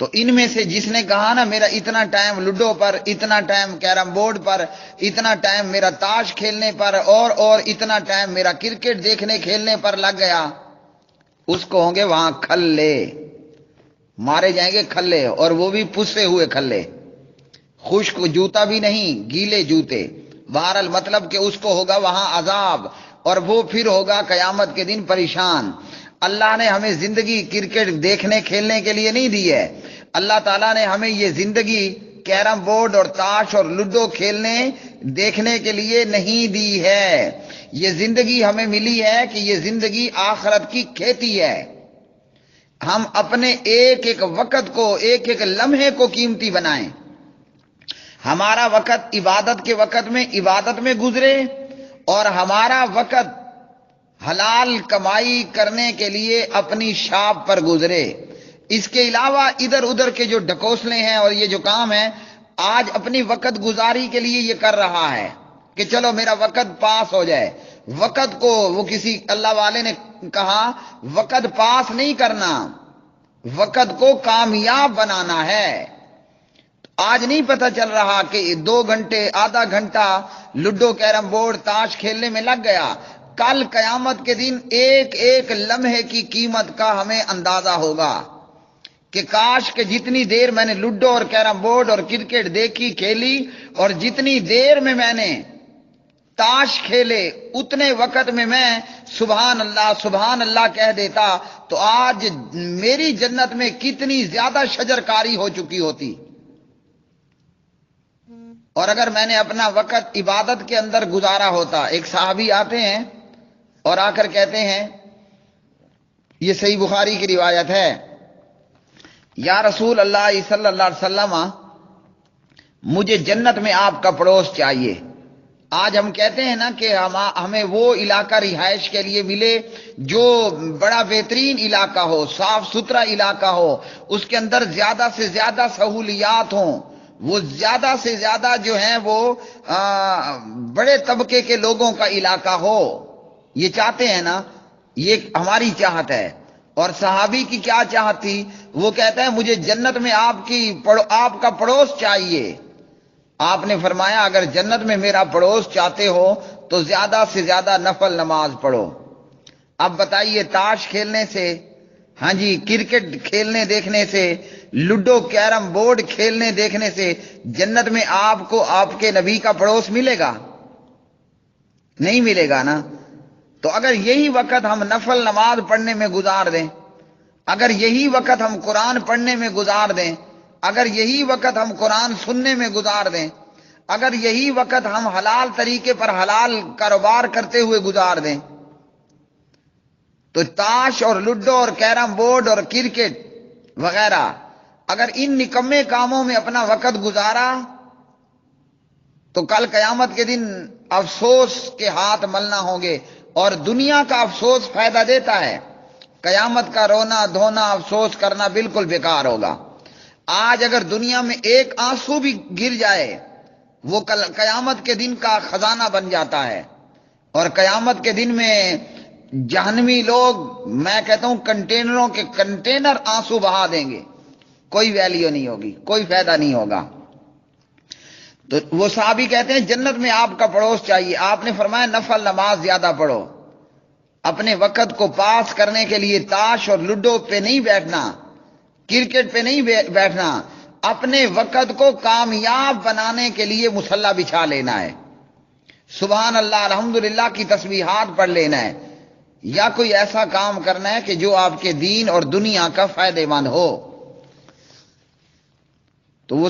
تو ان میں سے جس نے کہا نا میرا اتنا ٹائم لوڈو پر، اتنا ٹائم کیرم بورڈ پر، اتنا ٹائم میرا تاش کھیلنے پر، اور اتنا ٹائم میرا کرکٹ دیکھنے کھیلنے پر لگ گیا، اس کو ہوں گے وہاں کھلے، مارے جائیں گے کھلے، اور وہ بھی پسے ہوئے کھلے، خشک جوتا بھی نہیں، گیلے جوتے۔ بہرحال مطلب کہ اس کو ہوگا وہاں عذاب، اور وہ پھر ہوگا قیامت کے دن پریشان۔ اللہ نے ہمیں زندگی کرکٹ دیکھنے کھیلنے کے لیے نہیں دی ہے، اللہ تعالیٰ نے ہمیں یہ زندگی کیرم بورڈ اور تاش اور لوڈو کھیلنے دیکھنے کے لیے نہیں دی ہے۔ یہ زندگی ہمیں ملی ہے کہ یہ زندگی آخرت کی کھیتی ہے۔ ہم اپنے ایک ایک وقت کو، ایک ایک لمحے کو قیمتی بنائیں۔ ہمارا وقت عبادت کے وقت میں عبادت میں گزرے، اور ہمارا وقت حلال کمائی کرنے کے لیے اپنی شاپ پر گزرے۔ اس کے علاوہ ادھر ادھر کے جو ڈھکوسلے ہیں اور یہ جو کام ہے، آج اپنی وقت گزاری کے لیے یہ کر رہا ہے کہ چلو میرا وقت پاس ہو جائے۔ وقت کو وہ کسی اللہ والے نے کہا وقت پاس نہیں کرنا، وقت کو کامیاب بنانا ہے۔ آج نہیں پتہ چل رہا کہ 2 گھنٹے آدھا گھنٹہ لوڈو کیرم بورڈ تاش کھیلنے میں لگ گیا، کل قیامت کے دن ایک ایک لمحے کی قیمت کا ہمیں اندازہ ہوگا کہ کاش کہ جتنی دیر میں نے لوڈو اور کیرم بورڈ اور کرکٹ دیکھی کھیلی، اور جتنی دیر میں نے تاش کھیلے، اتنے وقت میں سبحان اللہ کہہ دیتا، تو آج میری جنت میں کتنی زیادہ شجرکاری ہو چکی ہوتی۔ اور اگر میں نے اپنا وقت عبادت کے اندر گزارا ہوتا۔ ایک صحابی آتے ہیں اور آ کر کہتے ہیں، یہ صحیح بخاری کی روایت ہے، یا رسول اللہ صلی اللہ علیہ وسلم، مجھے جنت میں آپ کا پڑوس چاہیے۔ آج ہم کہتے ہیں نا کہ ہمیں وہ علاقہ رہائش کے لیے ملے جو بڑا بہترین علاقہ ہو، صاف ستھرا علاقہ ہو، اس کے اندر زیادہ سے زیادہ سہولیات ہوں، وہ زیادہ سے زیادہ جو ہیں وہ بڑے طبقے کے لوگوں کا علاقہ ہو۔ یہ چاہتے ہیں نا، یہ ہماری چاہت ہے۔ اور صحابی کی کیا چاہت تھی؟ وہ کہتا ہے مجھے جنت میں آپ کا پڑوس چاہیے۔ آپ نے فرمایا اگر جنت میں میرا پڑوس چاہتے ہو تو زیادہ سے زیادہ نفل نماز پڑھو۔ اب بتائیے، تاش کھیلنے سے، ہاں جی، کرکٹ کھیلنے دیکھنے سے، لوڈو کیرم بورڈ کھیلنے دیکھنے سے جنت میں آپ کو آپ کے نبی کا پڑوس ملے گا؟ نہیں ملے گا نا۔ تو اگر یہی وقت ہم نفل نماز پڑھنے میں گزار دیں، اگر یہی وقت ہم قرآن پڑھنے میں گزار دیں، اگر یہی وقت ہم قرآن سننے میں گزار دیں، اگر یہی وقت ہم حلال طریقے پر حلال کاروبار کرتے ہوئے گزار دیں، تو تاش اور لوڈو اور کیرم بورڈ اور کرکٹ وغیرہ اگر ان نکمے کاموں میں اپنا وقت گزارا تو کل قیامت کے دن افسوس کے ہاتھ ملنا ہوں گے۔ اور دنیا کا افسوس فائدہ دیتا ہے، قیامت کا رونا دھونا افسوس کرنا بالکل بیکار ہوگا۔ آج اگر دنیا میں ایک آنسو بھی گر جائے، وہ کل قیامت کے دن کا خزانہ بن جاتا ہے۔ اور قیامت کے دن میں جہنمی لوگ، میں کہتا ہوں کنٹینروں کے کنٹینر آنسو بہا دیں گے، کوئی ویلیو نہیں ہوگی، کوئی فائدہ نہیں ہوگا۔ تو وہ صحابی کہتے ہیں جنت میں آپ کا پڑوس چاہیے۔ آپ نے فرمایا نفل نماز زیادہ پڑھو، اپنے وقت کو پاس کرنے کے لیے تاش اور لوڈو پہ نہیں بیٹھنا، کرکٹ پہ نہیں بیٹھنا، اپنے وقت کو کامیاب بنانے کے لیے مصلی بچھا لینا ہے، سبحان اللہ الحمدللہ کی تسبیحات پڑھ لینا ہے، یا کوئی ایسا کام کرنا ہے کہ جو آپ کے دین اور دنیا کا فائدہ مند ہو۔ تو وہ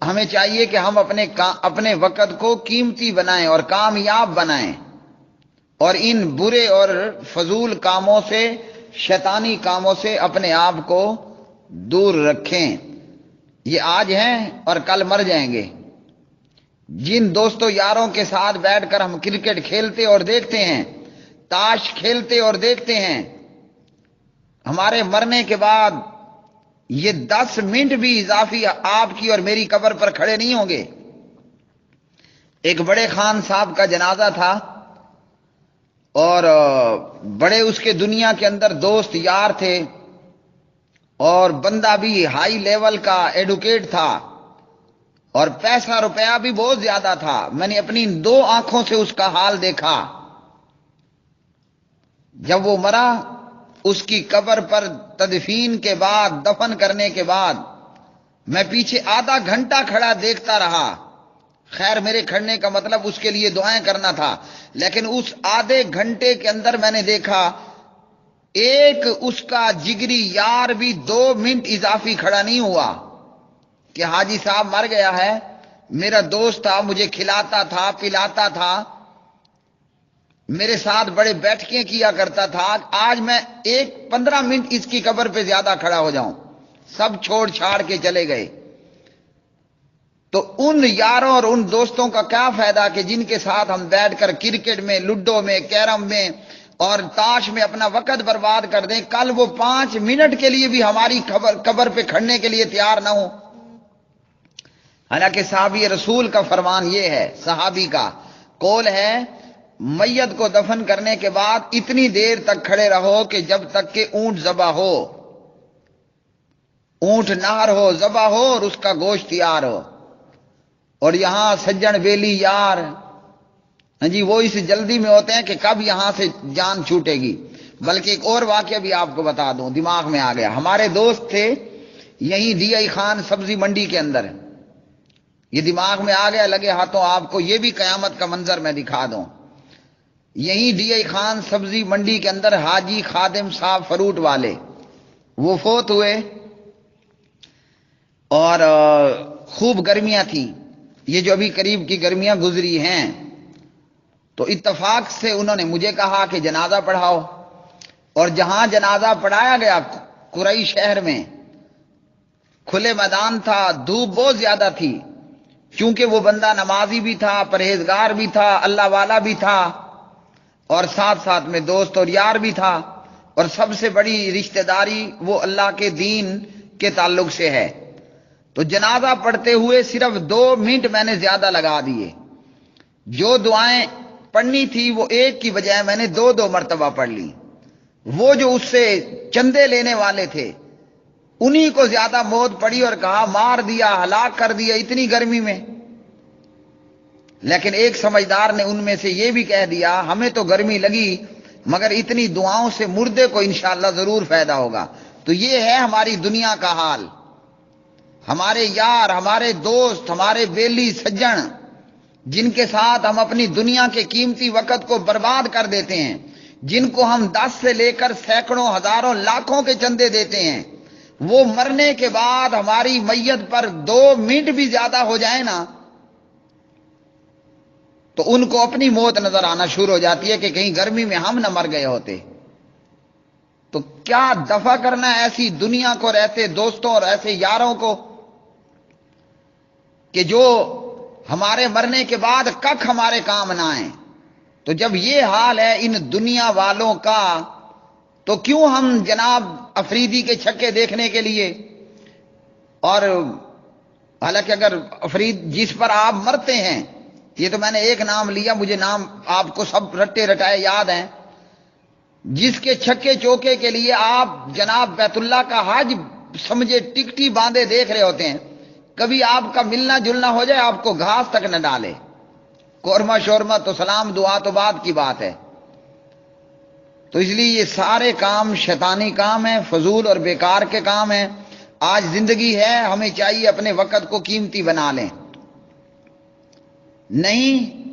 ہمیں چاہیے کہ ہم اپنے وقت کو قیمتی بنائیں اور کامیاب بنائیں، اور ان برے اور فضول کاموں سے، شیطانی کاموں سے اپنے آپ کو دور رکھیں۔ یہ آج ہیں اور کل مر جائیں گے۔ جن دوستوں یاروں کے ساتھ بیٹھ کر ہم کرکٹ کھیلتے اور دیکھتے ہیں، تاش کھیلتے اور دیکھتے ہیں، ہمارے مرنے کے بعد یہ 10 منٹ بھی اضافی آپ کی اور میری قبر پر کھڑے نہیں ہوں گے۔ ایک بڑے خان صاحب کا جنازہ تھا، اور بڑے اس کے دنیا کے اندر دوست یار تھے، اور بندہ بھی ہائی لیول کا ایڈوکیٹ تھا اور پیسہ روپیہ بھی بہت زیادہ تھا. میں نے اپنی 2 آنکھوں سے اس کا حال دیکھا. جب وہ مرا، اس کی قبر پر تدفین کے بعد، دفن کرنے کے بعد میں پیچھے آدھا گھنٹہ کھڑا دیکھتا رہا. خیر میرے کھڑنے کا مطلب اس کے لیے دعائیں کرنا تھا، لیکن اس آدھے گھنٹے کے اندر میں نے دیکھا ایک اس کا جگری یار بھی 2 منٹ اضافی کھڑا نہیں ہوا کہ حاجی صاحب مر گیا ہے. میرا دوست تھا، مجھے کھلاتا تھا، پلاتا تھا، میرے ساتھ بڑے بیٹھکیں کیا کرتا تھا. آج میں 15 منٹ اس کی قبر پہ زیادہ کھڑا ہو جاؤں. سب چھوڑ چھاڑ کے چلے گئے. تو ان یاروں اور ان دوستوں کا کیا فائدہ کہ جن کے ساتھ ہم بیٹھ کر کرکٹ میں، لوڈو میں، کیرم میں اور تاش میں اپنا وقت برباد کر دیں، کل وہ 5 منٹ کے لیے بھی ہماری قبر پہ کھڑنے کے لیے تیار نہ ہو. حالانکہ صحابی رسول کا فرمان یہ ہے، صحابی کا قول ہے، میت کو دفن کرنے کے بعد اتنی دیر تک کھڑے رہو کہ جب تک کہ اونٹ ذبح ہو، اونٹ نہر ہو، ذبح ہو اور اس کا گوشت تیار ہو. اور یہاں سجن بیلی یار جی وہ اس جلدی میں ہوتے ہیں کہ کب یہاں سے جان چھوٹے گی. بلکہ ایک اور واقعہ بھی آپ کو بتا دوں، دماغ میں آ گیا. ہمارے دوست تھے یہیں ڈی آئی خان سبزی منڈی کے اندر، یہ دماغ میں آ گیا، لگے ہاتھوں آپ کو یہ بھی قیامت کا منظر میں دکھا دوں. یہیں ڈی آئی خان سبزی منڈی کے اندر حاجی خادم صاحب فروٹ والے وہ فوت ہوئے اور خوب گرمیاں تھیں. یہ جو ابھی قریب کی گرمیاں گزری ہیں تو اتفاق سے انہوں نے مجھے کہا کہ جنازہ پڑھاؤ. اور جہاں جنازہ پڑھایا گیا قریش شہر میں، کھلے میدان تھا، دھوپ بہت زیادہ تھی. چونکہ وہ بندہ نمازی بھی تھا، پرہیزگار بھی تھا، اللہ والا بھی تھا اور ساتھ ساتھ میں دوست اور یار بھی تھا، اور سب سے بڑی رشتہ داری وہ اللہ کے دین کے تعلق سے ہے. تو جنازہ پڑھتے ہوئے صرف 2 منٹ میں نے زیادہ لگا دیے. جو دعائیں پڑھنی تھی وہ ایک کی بجائے میں نے 2 مرتبہ پڑھ لی. وہ جو اس سے چندے لینے والے تھے انہی کو زیادہ موت پڑی اور کہا مار دیا، ہلاک کر دیا اتنی گرمی میں. لیکن ایک سمجھدار نے ان میں سے یہ بھی کہہ دیا ہمیں تو گرمی لگی مگر اتنی دعاؤں سے مردے کو انشاءاللہ ضرور فائدہ ہوگا. تو یہ ہے ہماری دنیا کا حال. ہمارے یار، ہمارے دوست، ہمارے بیلی سجن جن کے ساتھ ہم اپنی دنیا کے قیمتی وقت کو برباد کر دیتے ہیں، جن کو ہم 10 سے لے کر سینکڑوں، ہزاروں، لاکھوں کے چندے دیتے ہیں، وہ مرنے کے بعد ہماری میت پر 2 منٹ بھی زیادہ ہو جائے نا تو ان کو اپنی موت نظر آنا شروع ہو جاتی ہے کہ کہیں گرمی میں ہم نہ مر گئے ہوتے. تو کیا دفع کرنا ہے ایسی دنیا کو اور ایسے دوستوں اور ایسے یاروں کو کہ جو ہمارے مرنے کے بعد کک ہمارے کام نہ آئیں. تو جب یہ حال ہے ان دنیا والوں کا تو کیوں ہم جناب افریدی کے چھکے دیکھنے کے لیے، اور حالانکہ اگر افرید جس پر آپ مرتے ہیں، یہ تو میں نے ایک نام لیا، مجھے نام آپ کو سب رٹے رٹائے یاد ہیں، جس کے چھکے چوکے کے لیے آپ جناب بیت اللہ کا حج سمجھے ٹکٹی باندھے دیکھ رہے ہوتے ہیں، کبھی آپ کا ملنا جلنا ہو جائے آپ کو گھاس تک نہ ڈالے. قورمہ شورمہ تو سلام دعا تو بعد کی بات ہے. تو اس لیے یہ سارے کام شیطانی کام ہیں، فضول اور بیکار کے کام ہیں. آج زندگی ہے، ہمیں چاہیے اپنے وقت کو قیمتی بنا لیں، نہیں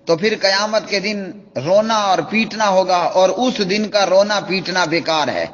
تو پھر قیامت کے دن رونا اور پیٹنا ہوگا، اور اس دن کا رونا پیٹنا بیکار ہے.